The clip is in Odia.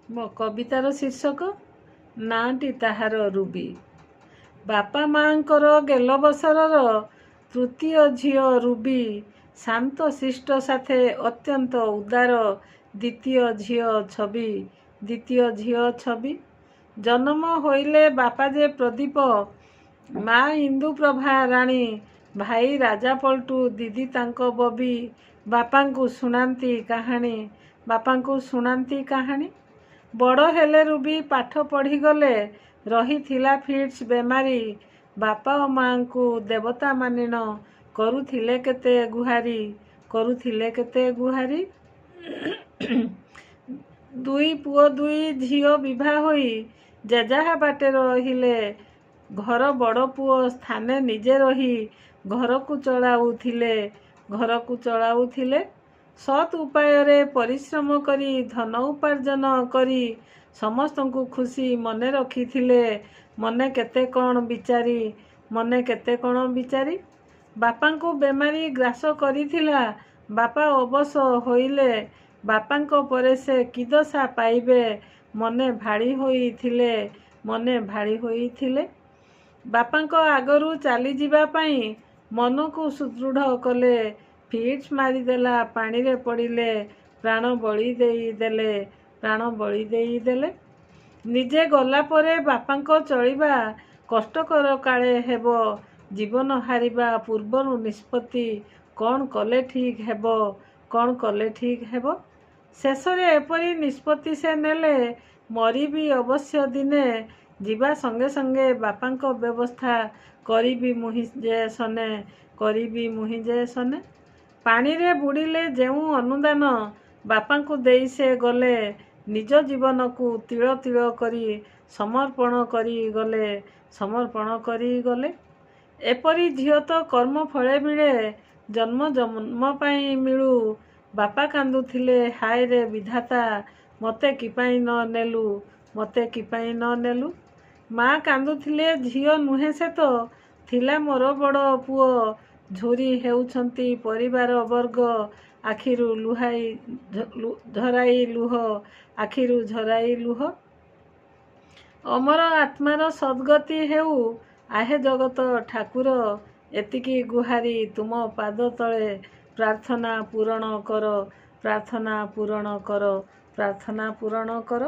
ମୋ କବିତାର ଶୀର୍ଷକ ନାଁଟି ତାହାର ରୁବି। ବାପା ମାଙ୍କର ଗେଲବସରର ତୃତୀୟ ଝିଅ ରୁବି ଶାନ୍ତ ଶିଷ୍ଟ ସାଥେ ଅତ୍ୟନ୍ତ ଉଦାର ଦ୍ୱିତୀୟ ଝିଅ ଛବି। ଜନ୍ମ ହୋଇଲେ ବାପା ଯେ ପ୍ରଦୀପ, ମା ଇନ୍ଦୁପ୍ରଭା ରାଣୀ, ଭାଇ ରାଜା ପଲ୍ଟୁ, ଦିଦି ତାଙ୍କ ବବି। ବାପାଙ୍କୁ ଶୁଣାନ୍ତି କାହାଣୀ। ବଡ଼ ହେଲେ ରୁବି ପାଠ ପଢ଼ିଗଲେ, ରହିଥିଲା ଫିଟ୍ସ ବେମାରୀ। ବାପା ଓ ମାଙ୍କୁ ଦେବତା ମାନିଣ, କରୁଥିଲେ କେତେ ଗୁହାରି। ଦୁଇ ପୁଅ ଦୁଇ ଝିଅ ବିଭା ହୋଇ ଯେଯାହା ବାଟେ ରହିଲେ। ଘର ବଡ଼ ପୁଅ ସ୍ଥାନେ ନିଜେ ରହି ଘରକୁ ଚଳାଉଥିଲେ। ସତ୍ ଉପାୟରେ ପରିଶ୍ରମ କରି ଧନ ଉପାର୍ଜନ କରି ସମସ୍ତଙ୍କୁ ଖୁସି ମନେ ରଖିଥିଲେ। ମନେ କେତେ କ'ଣ ବିଚାରି। ବାପାଙ୍କୁ ବେମାରୀ ଗ୍ରାସ କରିଥିଲା। ବାପା ଅବଶ ହୋଇଲେ। ବାପାଙ୍କ ପରେ ସେ କି ଦଶା ପାଇବେ, ମନେ ଭାଳି ହୋଇଥିଲେ। ବାପାଙ୍କ ଆଗରୁ ଚାଲିଯିବା ପାଇଁ ମନକୁ ସୁଦୃଢ଼ କଲେ। ଫିଟ୍ସ ମାରିଦେଲା, ପାଣିରେ ପଡ଼ିଲେ, ପ୍ରାଣ ବଳି ଦେଇଦେଲେ। ନିଜେ ଗଲା ପରେ ବାପାଙ୍କ ଚଳିବା କଷ୍ଟକର କାଳେ ହେବ। ଜୀବନ ହାରିବା ପୂର୍ବରୁ ନିଷ୍ପତ୍ତି କ'ଣ କଲେ ଠିକ୍ ହେବ। ଶେଷରେ ଏପରି ନିଷ୍ପତ୍ତି ସେ ନେଲେ, ମରିବି ଅବଶ୍ୟ ଦିନେ। ଯିବା ସଙ୍ଗେ ସଙ୍ଗେ ବାପାଙ୍କ ବ୍ୟବସ୍ଥା କରିବି ମୁହିଁ ଯେ ସନେ। ପାଣିରେ ବୁଡ଼ିଲେ ଯେଉଁ ଅନୁଦାନ ବାପାଙ୍କୁ ଦେଇ ସେ ଗଲେ, ନିଜ ଜୀବନକୁ ତିଳ ତିଳ କରି ସମର୍ପଣ କରିଗଲେ। ଏପରି ଝିଅ ତ କର୍ମ ଫଳେ ମିଳେ, ଜନ୍ମ ପାଇଁ ମିଳୁ। ବାପା କାନ୍ଦୁଥିଲେ, ହାୟରେ ବିଧାତା, ମୋତେ କିପାଇଁ ନ ନେଲୁ। ମା କାନ୍ଦୁଥିଲେ, ଝିଅ ନୁହେଁ ସେ ତ, ଥିଲା ମୋର ବଡ଼ ପୁଅ। ଝୁରି ହେଉଛନ୍ତି ପରିବାର ବର୍ଗ, ଆଖିରୁ ଝରାଇ ଲୁହ। ଅମର ଆତ୍ମାର ସଦ୍ଗତି ହେଉ, ଆହେ ଜଗତ ଠାକୁର। ଏତିକି ଗୁହାରି ତୁମ ପାଦ ତଳେ, ପ୍ରାର୍ଥନା ପୂରଣ କର।